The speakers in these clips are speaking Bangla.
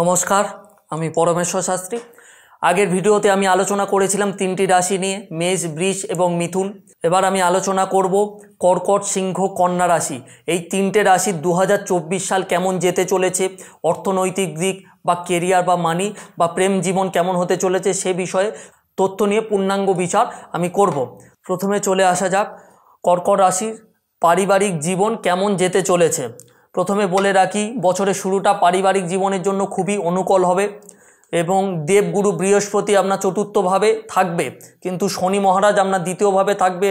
নমস্কার, আমি পরমেশ্বর শাস্ত্রী। আগের ভিডিওতে আমি আলোচনা করেছিলাম তিনটি রাশি নিয়ে, মেষ, বৃষ এবং মিথুন। এবার আমি আলোচনা করব কর্কট, সিংহ, কন্যা রাশি। এই তিনটে রাশির 2024 সাল কেমন যেতে চলেছে, অর্থনৈতিক দিক বা কেরিয়ার বা মানি বা প্রেম জীবন কেমন হতে চলেছে সে বিষয়ে তথ্য নিয়ে পূর্ণাঙ্গ বিচার আমি করব। প্রথমে চলে আসা যাক কর্কট রাশির পারিবারিক জীবন কেমন যেতে চলেছে। প্রথমে বলে রাখি, বছরের শুরুটা পারিবারিক জীবনের জন্য খুবই অনুকূল হবে এবং দেবগুরু বৃহস্পতি আপনার চতুর্থভাবে থাকবে, কিন্তু শনি মহারাজ আপনার দ্বিতীয়ভাবে থাকবে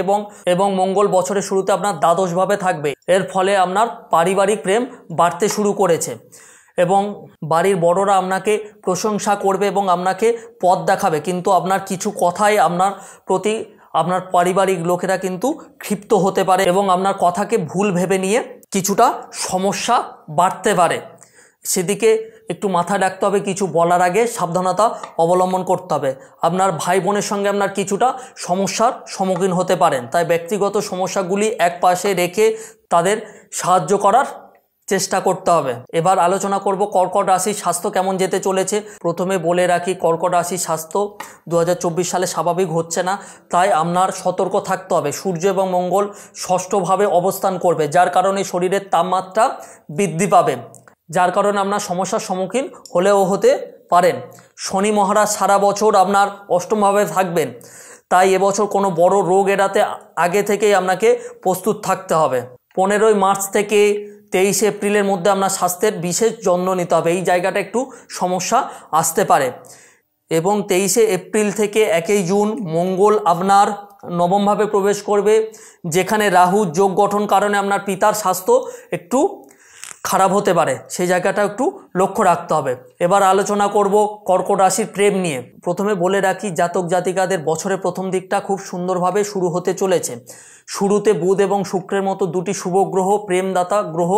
এবং মঙ্গল বছরের শুরুতে আপনার দ্বাদশভাবে থাকবে। এর ফলে আপনার পারিবারিক প্রেম বাড়তে শুরু করেছে এবং বাড়ির বড়রা আপনাকে প্রশংসা করবে এবং আপনাকে পথ দেখাবে, কিন্তু আপনার কিছু কথাই আপনার প্রতি আপনার পারিবারিক লোকেরা কিন্তু ক্ষিপ্ত হতে পারে এবং আপনার কথাকে ভুল ভেবে নিয়ে কিছুটা সমস্যা বাড়তে পারে। সেদিকে একটু মাথায় রাখতে হবে, কিছু বলার আগে সাবধানতা অবলম্বন করতে হবে। আপনার ভাই বোনের সঙ্গে আপনার কিছুটা সমস্যার সম্মুখীন হতে পারেন, তাই ব্যক্তিগত সমস্যাগুলি এক পাশে রেখে তাদের সাহায্য করার চেষ্টা করতে হবে। এবার আলোচনা করব কর্কট রাশির স্বাস্থ্য কেমন যেতে চলেছে। প্রথমে বলে রাখি, কর্কট রাশির স্বাস্থ্য 2024 সালে স্বাভাবিক হচ্ছে না, তাই আপনার সতর্ক থাকতে হবে। সূর্য এবং মঙ্গল ষষ্ঠভাবে অবস্থান করবে, যার কারণে শরীরের তাপমাত্রা বৃদ্ধি পাবে, যার কারণে আপনার সমস্যার সম্মুখীন হলেও হতে পারেন। শনি মহারাজ সারা বছর আপনার অষ্টমভাবে থাকবেন, তাই এবছর কোনো বড় রোগ এড়াতে আগে থেকেই আপনাকে প্রস্তুত থাকতে হবে। 15ই মার্চ থেকে 23 এপ্রিলের মধ্যে আপনার স্বাস্থ্যের বিশেষ যত্ন নিতে হবে, এই জায়গাটা একটু সমস্যা আসতে পারে। এবং 23 এপ্রিল থেকে 1 জুন মঙ্গল আপনার নবমভাবে প্রবেশ করবে, যেখানে রাহু যোগ গঠন কারণে আপনার পিতার স্বাস্থ্য একটু খারাপ হতে পারে, সেই জায়গাটা একটু লক্ষ্য রাখতে হবে। এবার আলোচনা করব কর্কট রাশির প্রেম নিয়ে। প্রথমে বলে রাখি, জাতক জাতিকাদের বছরের প্রথম দিকটা খুব সুন্দরভাবে শুরু হতে চলেছে। শুরুতে বুধ এবং শুক্রের মতো দুটি শুভ গ্রহ, প্রেমদাতা গ্রহ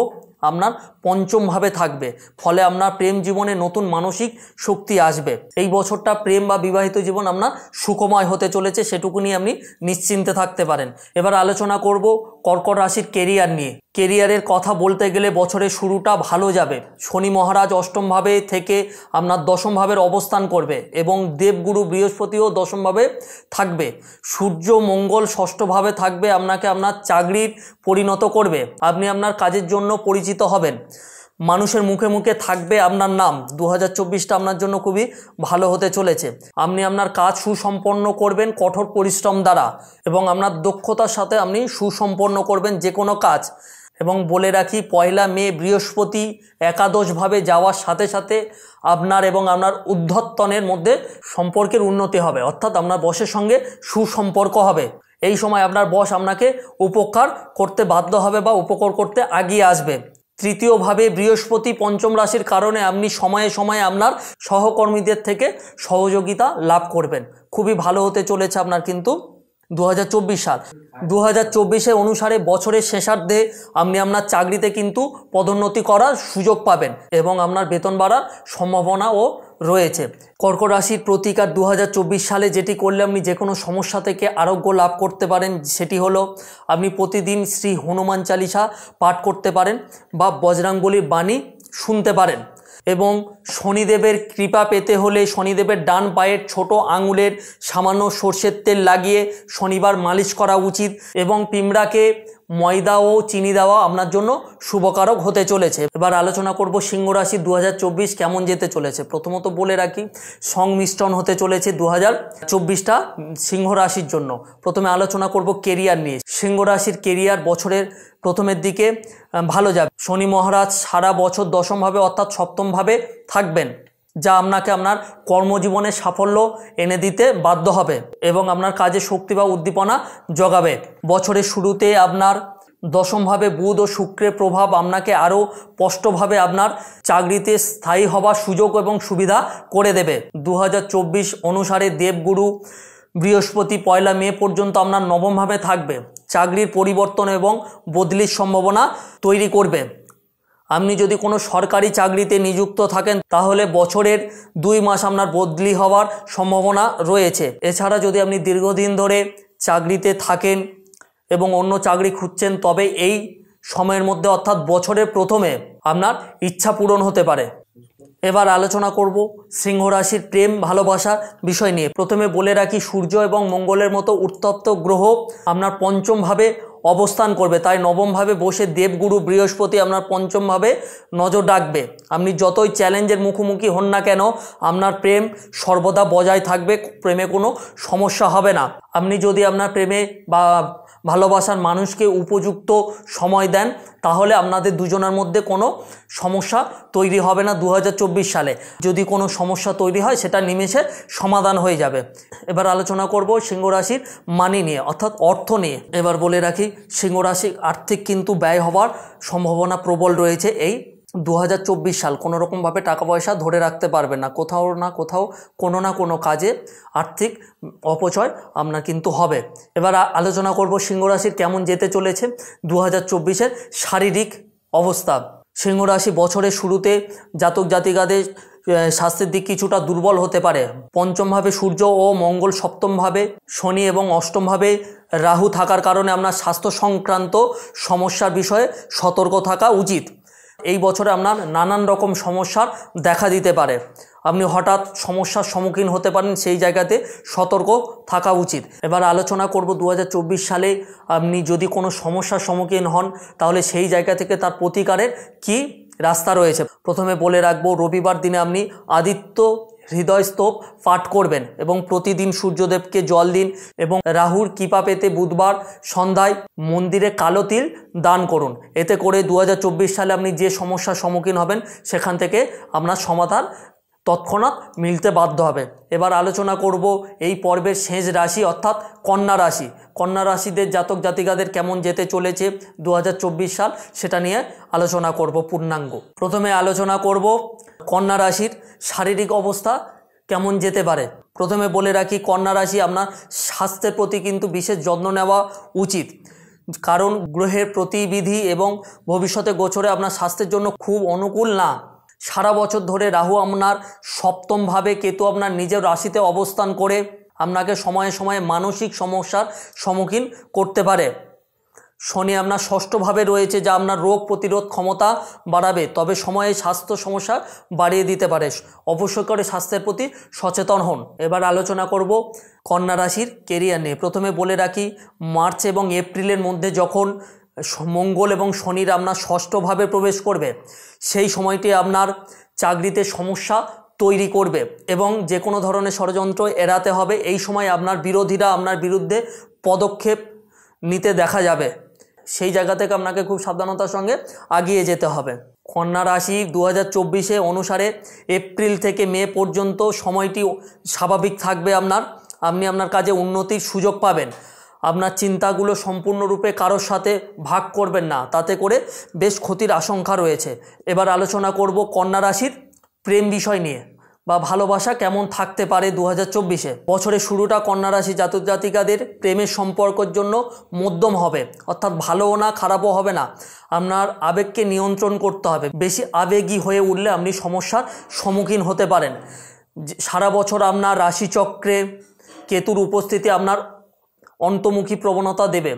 আপনার পঞ্চমভাবে থাকবে, ফলে আপনার প্রেম জীবনে নতুন মানসিক শক্তি আসবে। এই বছরটা প্রেম বা বিবাহিত জীবন আপনার সুখময় হতে চলেছে, সেটুকু নিয়ে আপনি নিশ্চিন্তে থাকতে পারেন। এবার আলোচনা করব কর্কট রাশির কেরিয়ার নিয়ে। কেরিয়ারের কথা বলতে গেলে বছরের শুরুটা ভালো যাবে। শনি মহারাজ অষ্টমভাবে থেকে আপনার দশমভাবের অবস্থান করবে এবং দেবগুরু বৃহস্পতিও দশমভাবে থাকবে। সূর্য মঙ্গল ষষ্ঠভাবে থাকবে, আপনাকে আপনার চাকরির পরিণত করবে, আপনি আপনার কাজের জন্য পরিচিত হবেন, মানুষের মুখে মুখে থাকবে আপনার নাম। 2024টা আপনার জন্য খুবই ভালো হতে চলেছে। আপনি আপনার কাজ সুসম্পন্ন করবেন কঠোর পরিশ্রম দ্বারা এবং আপনার দক্ষতার সাথে আপনি সুসম্পন্ন করবেন যে কোনো কাজ। এবং বলে রাখি, 1 মে বৃহস্পতি একাদশভাবে যাওয়ার সাথে সাথে আপনার এবং আপনার ঊর্ধ্বতনের মধ্যে সম্পর্কের উন্নতি হবে, অর্থাৎ আপনার বসের সঙ্গে সুসম্পর্ক হবে। এই সময় আপনার বস আপনাকে উপকার করতে বাধ্য হবে বা উপকার করতে এগিয়ে আসবে। তৃতীয়ভাবে বৃহস্পতি পঞ্চম রাশির কারণে আপনি সময়ে সময়ে আপনার সহকর্মীদের থেকে সহযোগিতা লাভ করবেন। খুবই ভালো হতে চলেছে আপনার কিন্তু 2024 সাল। 2024 অনুসারে বছরের শেষার্ধে আপনি আপনার চাকরিতে কিন্তু পদোন্নতি করার সুযোগ পাবেন এবং আপনার বেতন বাড়ার সম্ভাবনাও রয়েছে। কর্কট রাশির প্রতিকার 2024 সালে যেটি করলে আপনি যে কোনো সমস্যা থেকে আরোগ্য লাভ করতে পারেন, সেটি হলো আপনি প্রতিদিন শ্রী হনুমান চালিসা পাঠ করতে পারেন বা বজরংবলীর বাণী শুনতে পারেন। এবং শনিদেবের কৃপা পেতে হলে শনিদেবের ডান পায়ের ছোট আঙুলের সামান্য সর্ষের তেল লাগিয়ে শনিবার মালিশ করা উচিত এবং পিঁমড়াকে ময়দা ও চিনি দেওয়া আপনার জন্য শুভকারক হতে চলেছে। এবার আলোচনা করব সিংহ রাশি 2024 কেমন যেতে চলেছে। প্রথমত বলে রাখি, সংমিশ্রণ হতে চলেছে 2024টা সিংহ রাশির জন্য। প্রথমে আলোচনা করব কেরিয়ার নিয়ে। সিংহ রাশির কেরিয়ার বছরের প্রথমের দিকে ভালো যাবে। শনি মহারাজ সারা বছর দশমভাবে অর্থাৎ সপ্তমভাবে থাকবেন, যা আপনাকে আপনার কর্মজীবনে সাফল্য এনে দিতে বাধ্য হবে এবং আপনার কাজে শক্তি বা উদ্দীপনা জগাবে। বছরের শুরুতে আপনার দশমভাবে বুধ ও শুক্রের প্রভাব আপনাকে আরও স্পষ্টভাবে আপনার চাকরিতে স্থায়ী হবার সুযোগ এবং সুবিধা করে দেবে। 2024 অনুসারে দেবগুরু বৃহস্পতি 1 মে পর্যন্ত আপনার নবমভাবে থাকবে, চাকরির পরিবর্তন এবং বদলির সম্ভাবনা তৈরি করবে। আপনি যদি কোনো সরকারি চাকরিতে নিযুক্ত থাকেন তাহলে বছরের 2 মাস আপনার বদলি হওয়ার সম্ভাবনা রয়েছে। এছাড়া যদি আপনি দীর্ঘদিন ধরে চাকরিতে থাকেন এবং অন্য চাকরি খুঁজছেন, তবে এই সময়ের মধ্যে অর্থাৎ বছরের প্রথমে আপনার ইচ্ছা পূরণ হতে পারে। এবার আলোচনা করব সিংহ রাশির প্রেম ভালোবাসার বিষয় নিয়ে। প্রথমে বলে রাখি, সূর্য এবং মঙ্গলের মতো উত্তপ্ত গ্রহ আপনার পঞ্চম ভাবে অবস্থান করবে, তাই নবম ভাবে বসে দেবগুরু বৃহস্পতি আপনার পঞ্চম ভাবে নজর রাখবে। আপনি যতই চ্যালেঞ্জের মুখোমুখি হন না কেন, আপনার প্রেম সর্বদা বজায় থাকবে, প্রেমে কোনো সমস্যা হবে না। আপনি যদি আপনার প্রেমে বা ভালোবাসার মানুষকে উপযুক্ত সময় দেন, তাহলে আপনাদের দুজনের মধ্যে কোনো সমস্যা তৈরি হবে না। 2024 সালে যদি কোনো সমস্যা তৈরি হয়, সেটা নিমেষে সমাধান হয়ে যাবে। এবার আলোচনা করব সিংহ রাশির মানি নিয়ে, অর্থাৎ অর্থ নিয়ে। এবার বলে রাখি, সিংহ রাশি আর্থিক কিন্তু ব্যয় হওয়ার সম্ভাবনা প্রবল রয়েছে। এই 2024 সাল কোনো রকমভাবে টাকা পয়সা ধরে রাখতে পারবে না, কোথাও না কোথাও কোনো না কোনো কাজে আর্থিক অপচয় আপনার কিন্তু হবে। এবার আলোচনা করব সিংহ রাশির কেমন যেতে চলেছে 2024-এর শারীরিক অবস্থা। সিংহ রাশি বছরের শুরুতে জাতক জাতিকাদের স্বাস্থ্যের দিক কিছুটা দুর্বল হতে পারে। পঞ্চমভাবে সূর্য ও মঙ্গল, সপ্তমভাবে শনি এবং অষ্টমভাবে রাহু থাকার কারণে আপনার স্বাস্থ্য সংক্রান্ত সমস্যার বিষয়ে সতর্ক থাকা উচিত। এই বছরে আপনার নানান রকম সমস্যার দেখা দিতে পারে, আপনি হঠাৎ সমস্যার সম্মুখীন হতে পারেন, সেই জায়গাতে সতর্ক থাকা উচিত। এবার আলোচনা করব 2024 সালে আপনি যদি কোনো সমস্যার সম্মুখীন হন, তাহলে সেই জায়গা থেকে তার প্রতিকারের কি রাস্তা রয়েছে। প্রথমে বলে রাখবো, রবিবার দিনে আপনি আদিত্য হৃদয় স্তব পাঠ করবেন এবং প্রতিদিন সূর্যদেবকে জল দিন, এবং রাহুর কৃপা পেতে বুধবার সন্ধ্যায় মন্দিরে কালো তিল দান করুন। এতে করে 2024 সালে আপনি যে সমস্যার সম্মুখীন হবেন, সেখান থেকে আপনার সমাধান তৎক্ষণাৎ মিলতে বাধ্য হবে। এবার আলোচনা করব এই পর্বের শেষ রাশি, অর্থাৎ কন্যা রাশি। কন্যা রাশিদের জাতক জাতিকাদের কেমন যেতে চলেছে 2024 সাল, সেটা নিয়ে আলোচনা করব পূর্ণাঙ্গ। প্রথমে আলোচনা করব কন্যা রাশির শারীরিক অবস্থা কেমন যেতে পারে। প্রথমে বলে রাখি, কন্যা রাশি আপনার স্বাস্থ্যের প্রতি কিন্তু বিশেষ যত্ন নেওয়া উচিত, কারণ গ্রহের প্রতিবিধি এবং ভবিষ্যতে গোচরে আপনার স্বাস্থ্যের জন্য খুব অনুকূল না। সারা বছর ধরে রাহু আপনার সপ্তমভাবে, কেতু আপনার নিজের রাশিতে অবস্থান করে আপনাকে সময়ে সময়ে মানসিক সমস্যার সম্মুখীন করতে পারে। শনি আপনার ষষ্ঠভাবে রয়েছে, যা আপনার রোগ প্রতিরোধ ক্ষমতা বাড়াবে, তবে সময়ে স্বাস্থ্য সমস্যা বাড়িয়ে দিতে পারে। অবশ্যই করে স্বাস্থ্যের প্রতি সচেতন হন। এবার আলোচনা করব কন্যা রাশির কেরিয়ার নিয়ে। প্রথমে বলে রাখি, মার্চ এবং এপ্রিলের মধ্যে যখন মঙ্গল এবং শনির আপনার ষষ্ঠভাবে প্রবেশ করবে, সেই সময়টি আপনার চাকরিতে সমস্যা তৈরি করবে এবং যে কোনো ধরনের ষড়যন্ত্র এড়াতে হবে। এই সময় আপনার বিরোধীরা আপনার বিরুদ্ধে পদক্ষেপ নিতে দেখা যাবে, সেই জায়গা থেকে আপনাকে খুব সাবধানতার সঙ্গে এগিয়ে যেতে হবে। কন্যা রাশি 2024-এ অনুসারে এপ্রিল থেকে মে পর্যন্ত সময়টি স্বাভাবিক থাকবে। আপনি আপনার কাজে উন্নতির সুযোগ পাবেন। আপনার চিন্তাগুলো সম্পূর্ণরূপে কারোর সাথে ভাগ করবেন না, তাতে করে বেশ ক্ষতির আশঙ্কা রয়েছে। এবার আলোচনা করব কন্যা রাশির প্রেম বিষয় নিয়ে বা ভালোবাসা কেমন থাকতে পারে 2024-এ। বছরের শুরুটা কন্যা রাশি জাতক জাতিকাদের প্রেমের সম্পর্কের জন্য মধ্যম হবে, অর্থাৎ ভালোও না খারাপও হবে না। আপনার আবেগকে নিয়ন্ত্রণ করতে হবে, বেশি আবেগী হয়ে উঠলে আপনি সমস্যার সম্মুখীন হতে পারেন। সারা বছর আপনার রাশিচক্রে কেতুর উপস্থিতি আপনার অন্তর্মুখী প্রবণতা দেবে।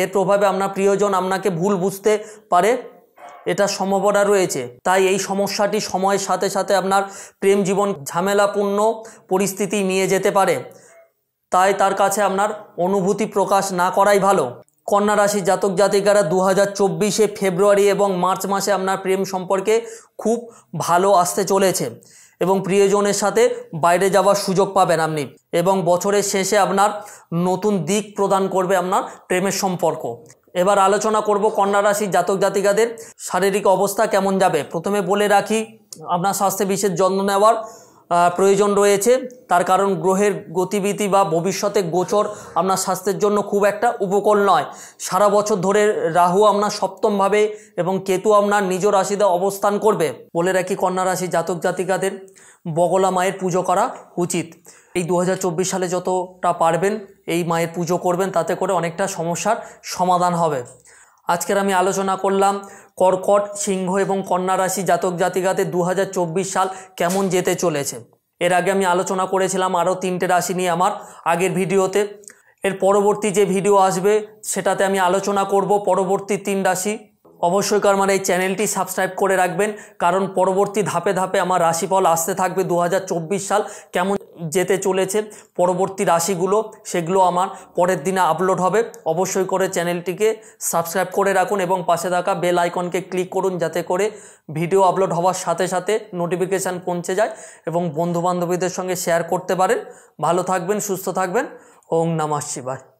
এর প্রভাবে আপনার প্রিয়জন আপনাকে ভুল বুঝতে পারে, এটা সম্ভাবনা রয়েছে। তাই এই সমস্যাটি সময়ের সাথে সাথে আপনার প্রেম জীবন ঝামেলাপূর্ণ পরিস্থিতি নিয়ে যেতে পারে, তাই তার কাছে আপনার অনুভূতি প্রকাশ না করাই ভালো। কন্যা রাশি জাতক জাতিকারা 2024-এ ফেব্রুয়ারি এবং মার্চ মাসে আপনার প্রেম সম্পর্কে খুব ভালো আসতে চলেছে এবং প্রিয়জনের সাথে বাইরে যাওয়ার সুযোগ পাবেন আপনি, এবং বছরের শেষে আপনার নতুন দিক প্রদান করবে আপনার প্রেমের সম্পর্ক। এবার আলোচনা করব কন্যা রাশির জাতক জাতিকাদের শারীরিক অবস্থা কেমন যাবে। প্রথমে বলে রাখি, আপনার স্বাস্থ্যে বিশেষ যত্ন নেওয়ার প্রয়োজন রয়েছে, তার কারণ গ্রহের গতিবিধি বা ভবিষ্যতে গোচর আপনার স্বাস্থ্যের জন্য খুব একটা উপকূল নয়। সারা বছর ধরে রাহু আপনার সপ্তমভাবে এবং কেতু আপনার নিজ রাশিতে অবস্থান করবে। বলে রাখি, কন্যা রাশি জাতক জাতিকাদের বগলা মায়ের পুজো করা উচিত। এই 2024 সালে যতটা পারবেন এই মায়ের পুজো করবেন, তাতে করে অনেকটা সমস্যার সমাধান হবে। আজকের আমি আলোচনা করলাম কর্কট, সিংহ এবং কন্যা রাশি জাতক জাতিকাদের 2024 সাল কেমন যেতে চলেছে। এর আগে আমি আলোচনা করেছিলাম আরও 3টে রাশি নিয়ে আমার আগের ভিডিওতে। এর পরবর্তী যে ভিডিও আসবে সেটাতে আমি আলোচনা করব পরবর্তী 3 রাশি অবশ্যই আমার এই চ্যানেলটি সাবস্ক্রাইব করে রাখবেন, কারণ পরবর্তী ধাপে ধাপে আমার রাশিফল আসতে থাকবে। 2024 সাল কেমন যেতে চলেছে, পরবর্তী রাশিগুলো সেগুলো আমার পরের দিনে আপলোড হবে। অবশ্যই করে চ্যানেলটিকে সাবস্ক্রাইব করে রাখুন এবং পাশে থাকা বেল আইকনকে ক্লিক করুন, যাতে করে ভিডিও আপলোড হওয়ার সাথে সাথে নোটিফিকেশান পৌঁছে যায় এবং বন্ধুবান্ধবীদের সঙ্গে শেয়ার করতে পারেন। ভালো থাকবেন, সুস্থ থাকবেন। ওম নমঃ শিবায়।